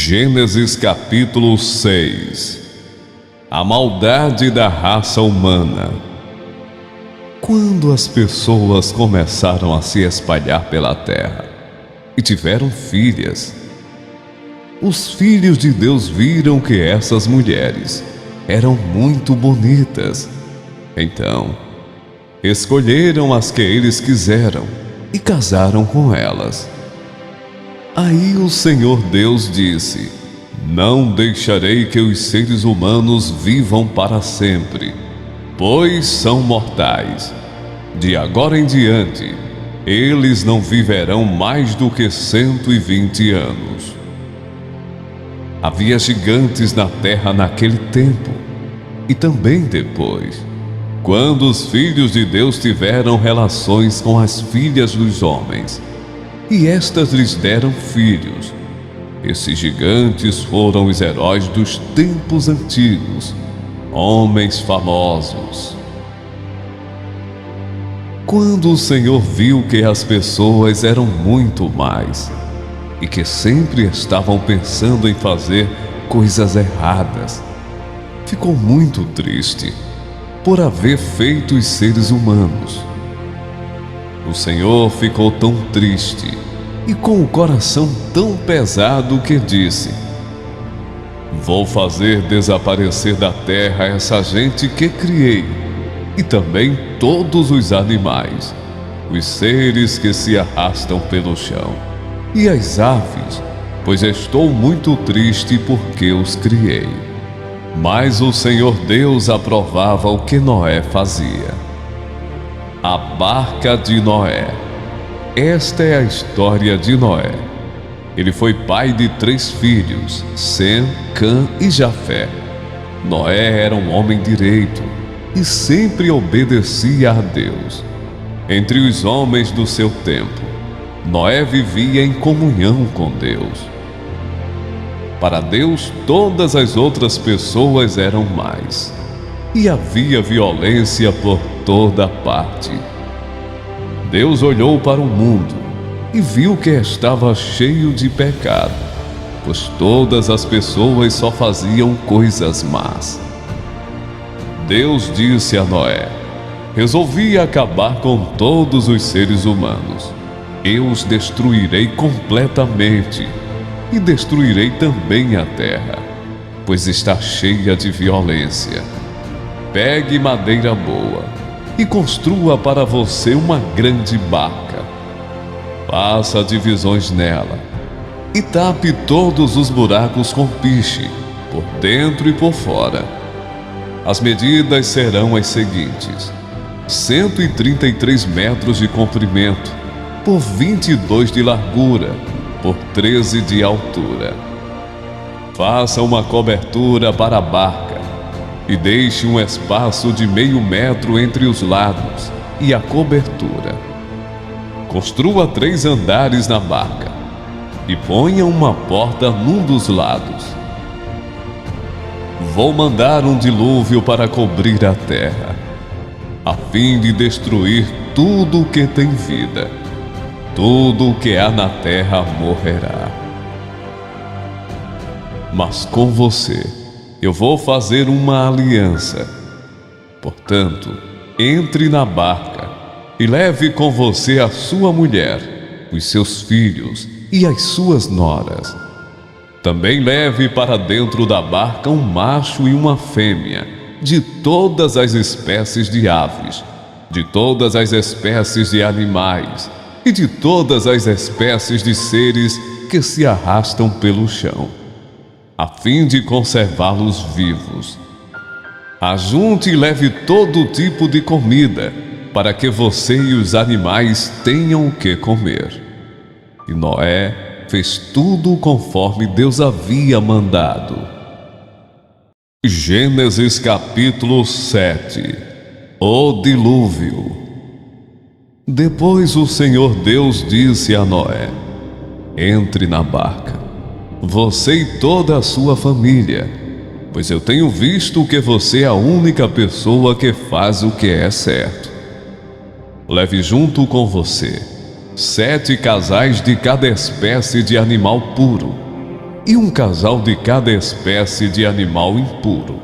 Gênesis capítulo 6. A maldade da raça humana. Quando as pessoas começaram a se espalhar pela terra e tiveram filhas, os filhos de Deus viram que essas mulheres eram muito bonitas. Então, escolheram as que eles quiseram e casaram com elas. Aí o Senhor Deus disse: Não deixarei que os seres humanos vivam para sempre, pois são mortais. De agora em diante, eles não viverão mais do que 120 anos. Havia gigantes na terra naquele tempo, e também depois, quando os filhos de Deus tiveram relações com as filhas dos homens, e estas lhes deram filhos. Esses gigantes foram os heróis dos tempos antigos, homens famosos. Quando o Senhor viu que as pessoas eram muito mais, e que sempre estavam pensando em fazer coisas erradas, ficou muito triste por haver feito os seres humanos. O Senhor ficou tão triste e com o coração tão pesado que disse: Vou fazer desaparecer da terra essa gente que criei, e também todos os animais, os seres que se arrastam pelo chão, e as aves, pois estou muito triste porque os criei. Mas o Senhor Deus aprovava o que Noé fazia. A barca de Noé. Esta é a história de Noé. Ele foi pai de 3 filhos, Sem, Cã e Jafé. Noé era um homem direito e sempre obedecia a Deus. Entre os homens do seu tempo, Noé vivia em comunhão com Deus. Para Deus, todas as outras pessoas eram mais, e havia violência por toda parte. Deus olhou para o mundo e viu que estava cheio de pecado, pois todas as pessoas só faziam coisas más. Deus disse a Noé: Resolvi acabar com todos os seres humanos. Eu os destruirei completamente, e destruirei também a terra, pois está cheia de violência. Pegue madeira boa e construa para você uma grande barca. Faça divisões nela e tape todos os buracos com piche, por dentro e por fora. As medidas serão as seguintes: 133 metros de comprimento, por 22 de largura, por 13 de altura. Faça uma cobertura para a barca e deixe um espaço de meio metro entre os lados e a cobertura. Construa 3 andares na barca e ponha uma porta num dos lados. Vou mandar um dilúvio para cobrir a terra, a fim de destruir tudo o que tem vida. Tudo o que há na terra morrerá. Mas com você eu vou fazer uma aliança. Portanto, entre na barca e leve com você a sua mulher, os seus filhos e as suas noras. Também leve para dentro da barca um macho e uma fêmea, de todas as espécies de aves, de todas as espécies de animais e de todas as espécies de seres que se arrastam pelo chão, a fim de conservá-los vivos. Ajunte e leve todo tipo de comida, para que você e os animais tenham o que comer. E Noé fez tudo conforme Deus havia mandado. Gênesis capítulo 7. O dilúvio. Depois o Senhor Deus disse a Noé: Entre na barca, você e toda a sua família, pois eu tenho visto que você é a única pessoa que faz o que é certo. Leve junto com você 7 casais de cada espécie de animal puro, e um casal de cada espécie de animal impuro.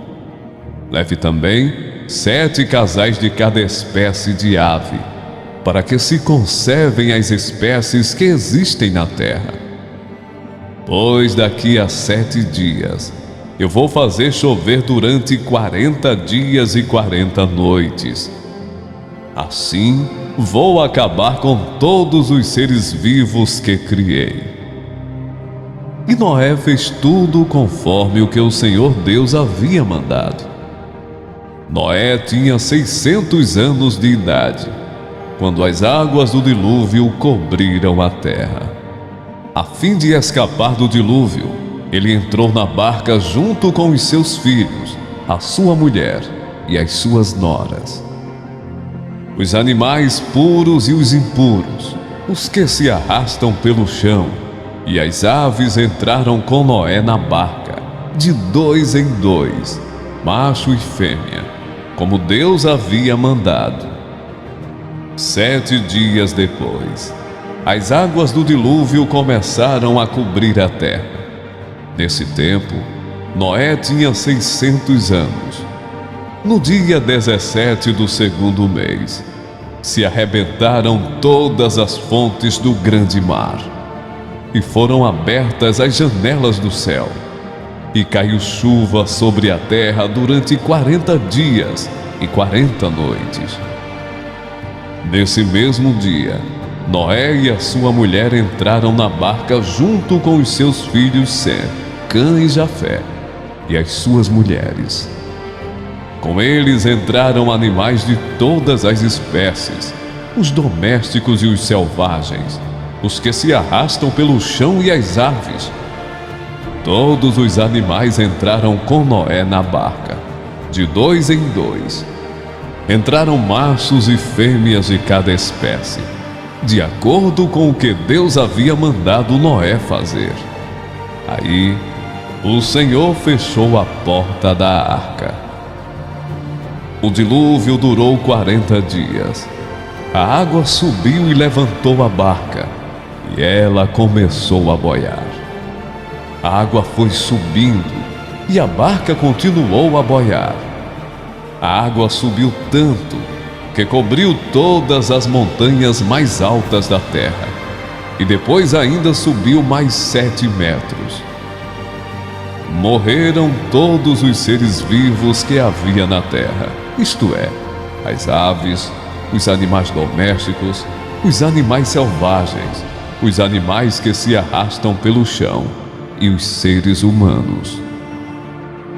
Leve também 7 casais de cada espécie de ave, para que se conservem as espécies que existem na terra. Pois daqui a 7 dias eu vou fazer chover durante 40 dias e 40 noites. Assim vou acabar com todos os seres vivos que criei. E Noé fez tudo conforme o que o Senhor Deus havia mandado. Noé tinha 600 anos de idade, quando as águas do dilúvio cobriram a terra. A fim de escapar do dilúvio, ele entrou na barca junto com os seus filhos, a sua mulher e as suas noras. Os animais puros e os impuros, os que se arrastam pelo chão, e as aves entraram com Noé na barca, de 2 em 2, macho e fêmea, como Deus havia mandado. 7 dias depois, as águas do dilúvio começaram a cobrir a terra. Nesse tempo, Noé tinha 600 anos. No dia 17 do 2º mês, se arrebentaram todas as fontes do grande mar, e foram abertas as janelas do céu, e caiu chuva sobre a terra durante 40 dias e 40 noites. Nesse mesmo dia, Noé e a sua mulher entraram na barca junto com os seus filhos Sem, Cã e Jafé, e as suas mulheres. Com eles entraram animais de todas as espécies, os domésticos e os selvagens, os que se arrastam pelo chão e as aves. Todos os animais entraram com Noé na barca, de 2 em 2. Entraram machos e fêmeas de cada espécie, de acordo com o que Deus havia mandado Noé fazer. Aí, o Senhor fechou a porta da arca. O dilúvio durou 40 dias. A água subiu e levantou a barca, e ela começou a boiar. A água foi subindo, e a barca continuou a boiar. A água subiu tanto que cobriu todas as montanhas mais altas da terra, e depois ainda subiu mais 7 metros. Morreram todos os seres vivos que havia na terra, isto é, as aves, os animais domésticos, os animais selvagens, os animais que se arrastam pelo chão e os seres humanos.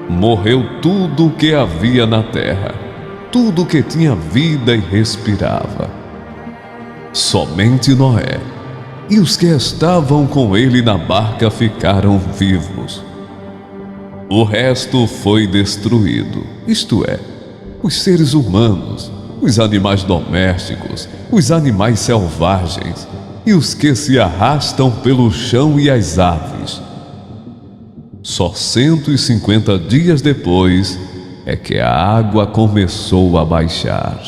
Morreu tudo o que havia na terra, tudo que tinha vida e respirava. Somente Noé e os que estavam com ele na barca ficaram vivos. O resto foi destruído, isto é, os seres humanos, os animais domésticos, os animais selvagens e os que se arrastam pelo chão e as aves. Só 150 dias depois é que a água começou a baixar.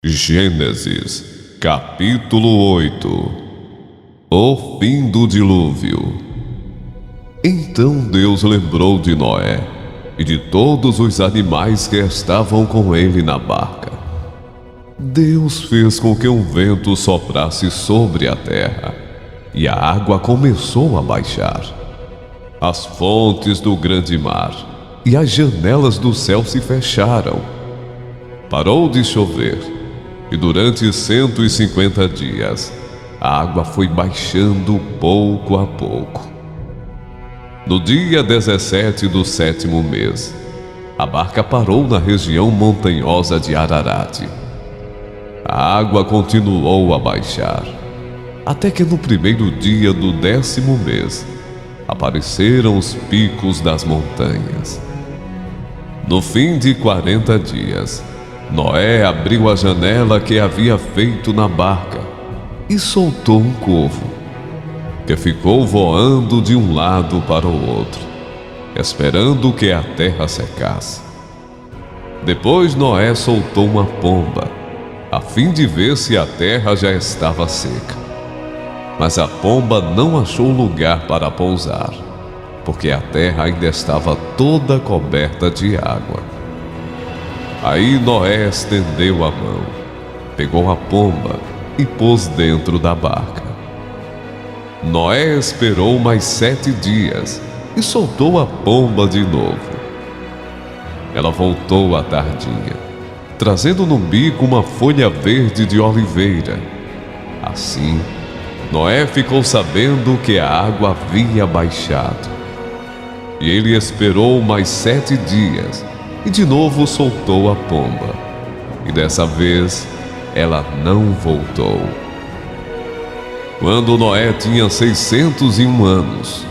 Gênesis, capítulo 8. O fim do dilúvio. Então Deus lembrou de Noé e de todos os animais que estavam com ele na barca. Deus fez com que um vento soprasse sobre a terra, e a água começou a baixar. As fontes do grande mar e as janelas do céu se fecharam. Parou de chover, e durante 150 dias, a água foi baixando pouco a pouco. No dia 17 do 7º mês, a barca parou na região montanhosa de Ararat. A água continuou a baixar, até que no primeiro dia do 10º mês, apareceram os picos das montanhas. No fim de 40 dias, Noé abriu a janela que havia feito na barca e soltou um corvo, que ficou voando de um lado para o outro, esperando que a terra secasse. Depois Noé soltou uma pomba, a fim de ver se a terra já estava seca. Mas a pomba não achou lugar para pousar. porque a terra ainda estava toda coberta de água. Aí Noé estendeu a mão, pegou a pomba e pôs dentro da barca. Noé esperou mais 7 dias e soltou a pomba de novo. Ela voltou à tardinha, trazendo no bico uma folha verde de oliveira. Assim, Noé ficou sabendo que a água havia baixado. E ele esperou mais 7 dias e de novo soltou a pomba. E dessa vez, ela não voltou. Quando Noé tinha 601 anos,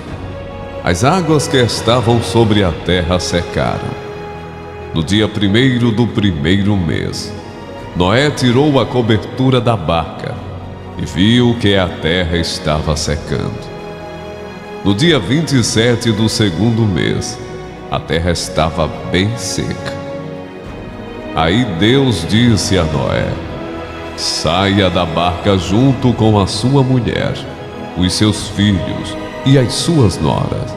as águas que estavam sobre a terra secaram. No dia 1º do 1º mês, Noé tirou a cobertura da barca e viu que a terra estava secando. No dia 27 do 2º mês, a terra estava bem seca. Aí Deus disse a Noé: saia da barca junto com a sua mulher, os seus filhos e as suas noras.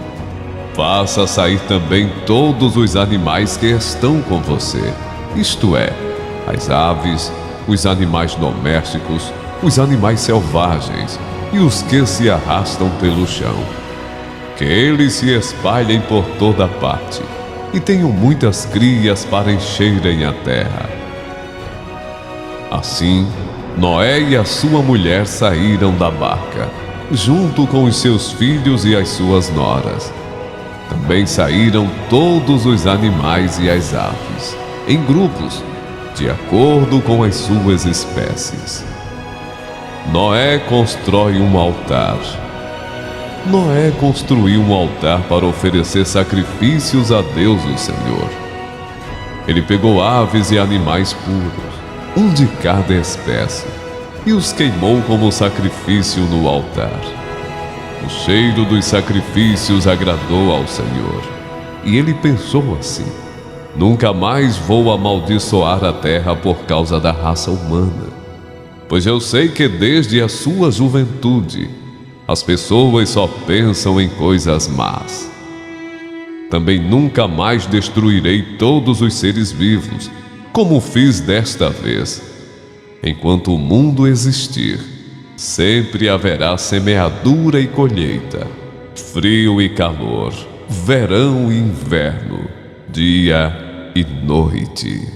Faça sair também todos os animais que estão com você, isto é, as aves, os animais domésticos, os animais selvagens e os que se arrastam pelo chão. Que eles se espalhem por toda parte e tenham muitas crias para encherem a terra. Assim, Noé e a sua mulher saíram da barca, junto com os seus filhos e as suas noras. Também saíram todos os animais e as aves, em grupos, de acordo com as suas espécies. Noé constrói um altar. Noé construiu um altar para oferecer sacrifícios a Deus, o Senhor. Ele pegou aves e animais puros, um de cada espécie, e os queimou como sacrifício no altar. O cheiro dos sacrifícios agradou ao Senhor, e ele pensou assim: nunca mais vou amaldiçoar a terra por causa da raça humana, pois eu sei que desde a sua juventude as pessoas só pensam em coisas más. Também nunca mais destruirei todos os seres vivos, como fiz desta vez. Enquanto o mundo existir, sempre haverá semeadura e colheita, frio e calor, verão e inverno, dia e noite.